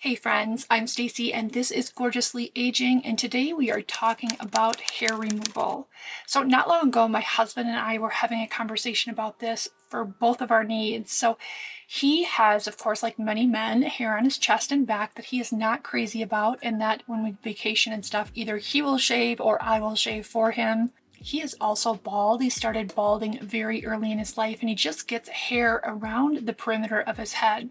Hey friends, I'm Stacy and this is Gorgeously Aging, and today we are talking about hair removal. So not long ago, my husband and I were having a conversation about this for both of our needs. So he has, of course, like many men, hair on his chest and back that he is not crazy about, and that when we vacation and stuff, either he will shave or I will shave for him. He is also bald. He started balding very early in his life and he just gets hair around the perimeter of his head.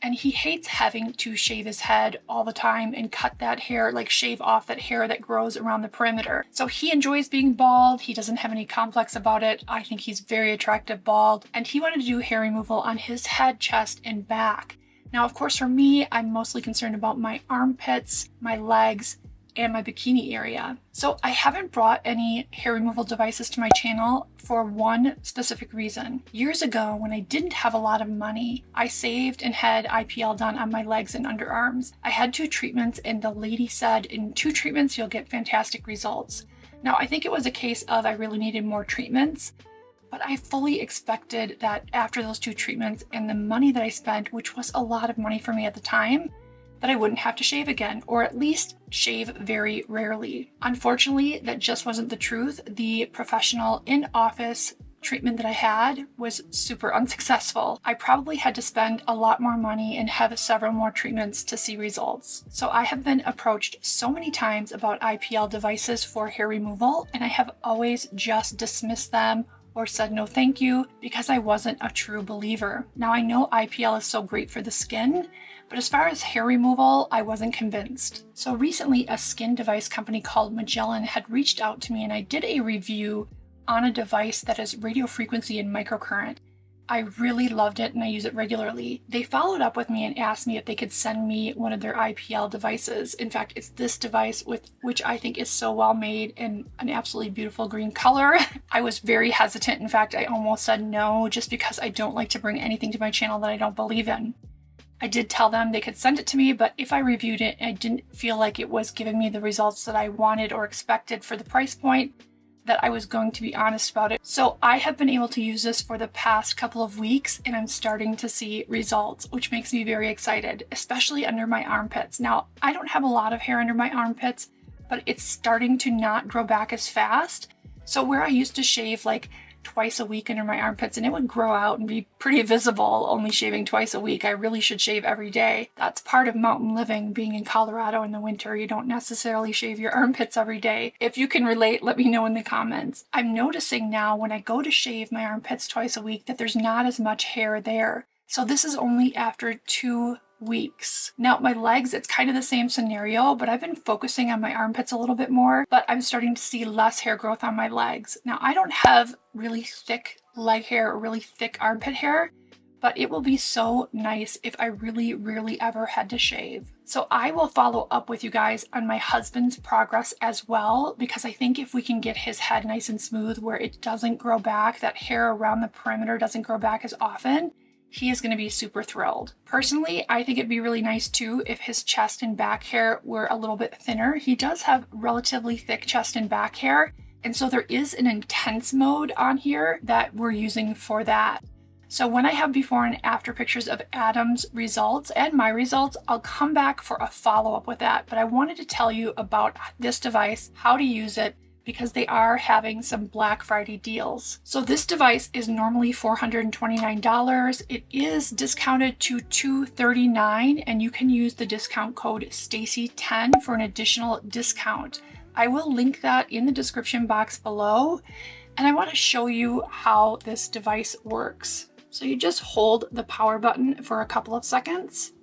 And he hates having to shave his head all the time and cut that hair, like shave off that hair that grows around the perimeter. So he enjoys being bald. He doesn't have any complex about it. I think he's very attractive bald. And he wanted to do hair removal on his head, chest, and back. Now, of course, for me, I'm mostly concerned about my armpits, my legs, and my bikini area. So I haven't brought any hair removal devices to my channel for one specific reason. Years ago, when I didn't have a lot of money, I saved and had IPL done on my legs and underarms. I had 2 treatments and the lady said, in 2 treatments, you'll get fantastic results. Now, I think it was a case of I really needed more treatments, but I fully expected that after those 2 treatments and the money that I spent, which was a lot of money for me at the time, that I wouldn't have to shave again, or at least shave very rarely. Unfortunately, that just wasn't the truth. The professional in-office treatment that I had was super unsuccessful. I probably had to spend a lot more money and have several more treatments to see results. So I have been approached so many times about IPL devices for hair removal, and I have always just dismissed them or said no thank you because I wasn't a true believer. Now I know IPL is so great for the skin, but as far as hair removal, I wasn't convinced. So recently, a skin device company called Megelin had reached out to me and I did a review on a device that is radio frequency and microcurrent. I really loved it and I use it regularly. They followed up with me and asked me if they could send me one of their IPL devices. In fact, it's this device which I think is so well made in an absolutely beautiful green color. I was very hesitant. In fact, I almost said no just because I don't like to bring anything to my channel that I don't believe in. I did tell them they could send it to me, but if I reviewed it and I didn't feel like it was giving me the results that I wanted or expected for the price point, that I was going to be honest about it. So I have been able to use this for the past couple of weeks and I'm starting to see results, which makes me very excited, especially under my armpits. Now, I don't have a lot of hair under my armpits, but it's starting to not grow back as fast. So where I used to shave like twice a week under my armpits and it would grow out and be pretty visible only shaving twice a week. I really should shave every day. That's part of mountain living, being in Colorado in the winter. You don't necessarily shave your armpits every day. If you can relate, let me know in the comments. I'm noticing now when I go to shave my armpits twice a week that there's not as much hair there. So this is only after 2 weeks. Now my legs, it's kind of the same scenario, but I've been focusing on my armpits a little bit more, but I'm starting to see less hair growth on my legs. Now I don't have really thick leg hair or really thick armpit hair, but it will be so nice if I really rarely ever had to shave. So I will follow up with you guys on my husband's progress as well, because I think if we can get his head nice and smooth where it doesn't grow back, that hair around the perimeter doesn't grow back as often, he is going to be super thrilled. Personally, I think it'd be really nice too if his chest and back hair were a little bit thinner. He does have relatively thick chest and back hair, and so there is an intense mode on here that we're using for that. So when I have before and after pictures of Adam's results and my results, I'll come back for a follow-up with that. But I wanted to tell you about this device, how to use it, because they are having some Black Friday deals. So this device is normally $429. It is discounted to $239, and you can use the discount code STACY10 for an additional discount. I will link that in the description box below, and I want to show you how this device works. So you just hold the power button for a couple of seconds,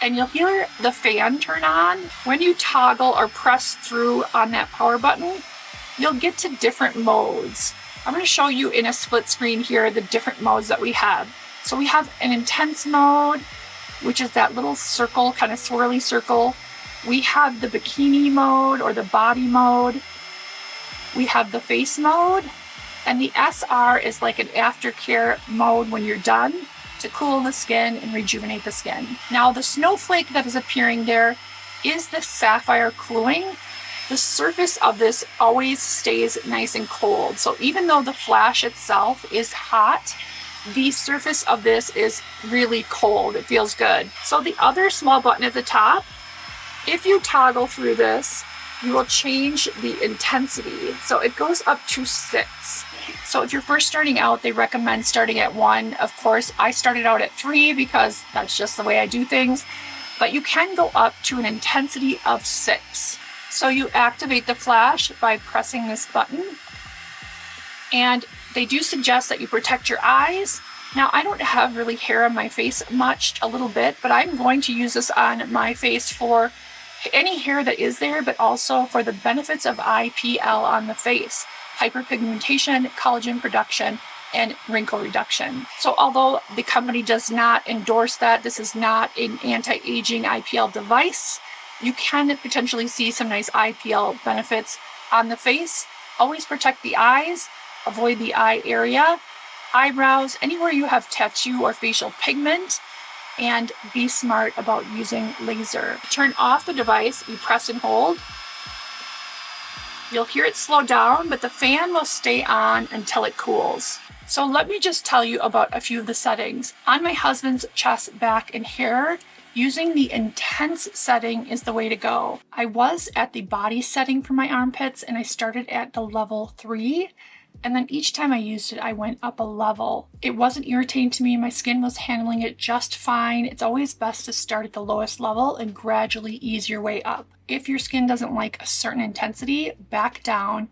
and you'll hear the fan turn on. When you toggle or press through on that power button, you'll get to different modes. I'm going to show you in a split screen here the different modes that we have. So we have an intense mode, which is that little circle, kind of swirly circle. We have the bikini mode or the body mode. We have the face mode, and the SR is like an aftercare mode when you're done, to cool the skin and rejuvenate the skin. Now the snowflake that is appearing there is the sapphire cooling. The surface of this always stays nice and cold. So even though the flash itself is hot, the surface of this is really cold. It feels good. So the other small button at the top, if you toggle through this, you will change the intensity. So it goes up to 6. So if you're first starting out, they recommend starting at 1. Of course, I started out at 3 because that's just the way I do things. But you can go up to an intensity of 6. So you activate the flash by pressing this button. And they do suggest that you protect your eyes. Now, I don't have really hair on my face much, a little bit, but I'm going to use this on my face for any hair that is there, but also for the benefits of IPL on the face: hyperpigmentation, collagen production, and wrinkle reduction. So although the company does not endorse that, this is not an anti-aging IPL device, you can potentially see some nice IPL benefits on the face. Always protect the eyes, avoid the eye area, eyebrows, anywhere you have tattoo or facial pigment, and be smart about using laser. Turn off the device, you press and hold. You'll hear it slow down, but the fan will stay on until it cools. So let me just tell you about a few of the settings. On my husband's chest, back, and hair, using the intense setting is the way to go. I was at the body setting for my armpits, and I started at the level 3. And then each time I used it, I went up a level. It wasn't irritating to me. My skin was handling it just fine. It's always best to start at the lowest level and gradually ease your way up. If your skin doesn't like a certain intensity, back down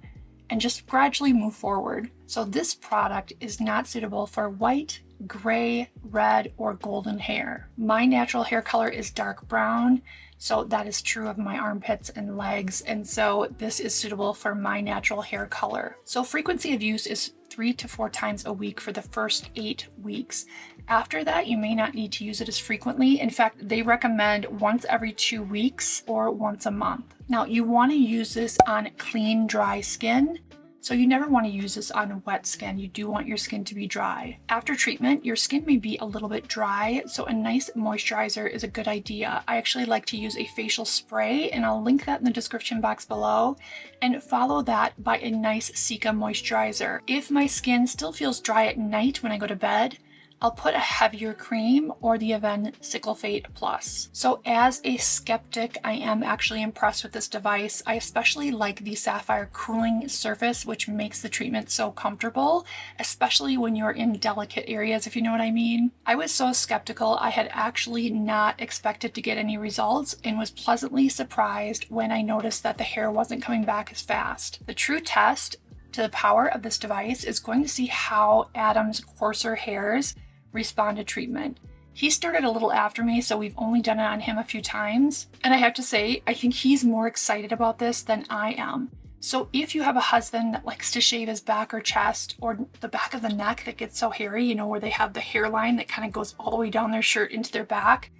and just gradually move forward. So this product is not suitable for white, gray, red, or golden hair. My natural hair color is dark brown. So that is true of my armpits and legs, and so this is suitable for my natural hair color. So frequency of use is 3 to 4 times a week for the first 8 weeks. After that, you may not need to use it as frequently. In fact, they recommend once every 2 weeks or once a month. Now, you want to use this on clean, dry skin. So you never want to use this on wet skin. You do want your skin to be dry. After treatment, your skin may be a little bit dry, so a nice moisturizer is a good idea. I actually like to use a facial spray, and I'll link that in the description box below, and follow that by a nice Cica moisturizer. If my skin still feels dry at night when I go to bed, I'll put a heavier cream or the Aven Cyclophat Plus. So as a skeptic, I am actually impressed with this device. I especially like the sapphire cooling surface, which makes the treatment so comfortable, especially when you're in delicate areas, if you know what I mean. I was so skeptical, I had actually not expected to get any results and was pleasantly surprised when I noticed that the hair wasn't coming back as fast. The true test to the power of this device is going to see how Adam's coarser hairs respond to treatment. He started a little after me, so we've only done it on him a few times. And I have to say, I think he's more excited about this than I am. So if you have a husband that likes to shave his back or chest or the back of the neck that gets so hairy, you know, where they have the hairline that kind of goes all the way down their shirt into their back,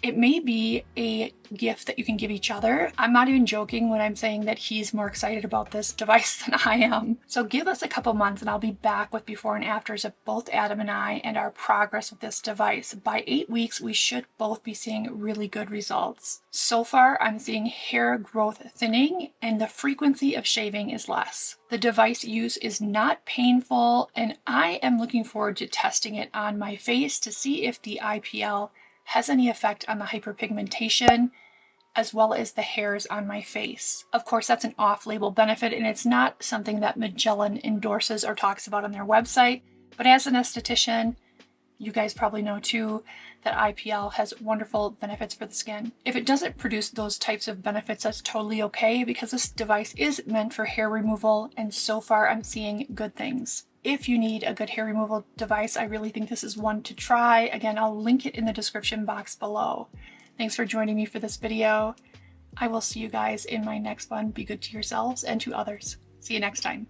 it may be a gift that you can give each other. I'm not even joking when I'm saying that he's more excited about this device than I am. So give us a couple months and I'll be back with before and afters of both Adam and I and our progress with this device. By 8 weeks, we should both be seeing really good results. So far, I'm seeing hair growth thinning and the frequency of shaving is less. The device use is not painful, and I am looking forward to testing it on my face to see if the IPL has any effect on the hyperpigmentation as well as the hairs on my face. Of course, that's an off-label benefit, and it's not something that Megelin endorses or talks about on their website. But as an esthetician, you guys probably know too that IPL has wonderful benefits for the skin. If it doesn't produce those types of benefits, that's totally okay, because this device is meant for hair removal, and so far I'm seeing good things. If you need a good hair removal device, I really think this is one to try. Again, I'll link it in the description box below. Thanks for joining me for this video. I will see you guys in my next one. Be good to yourselves and to others. See you next time.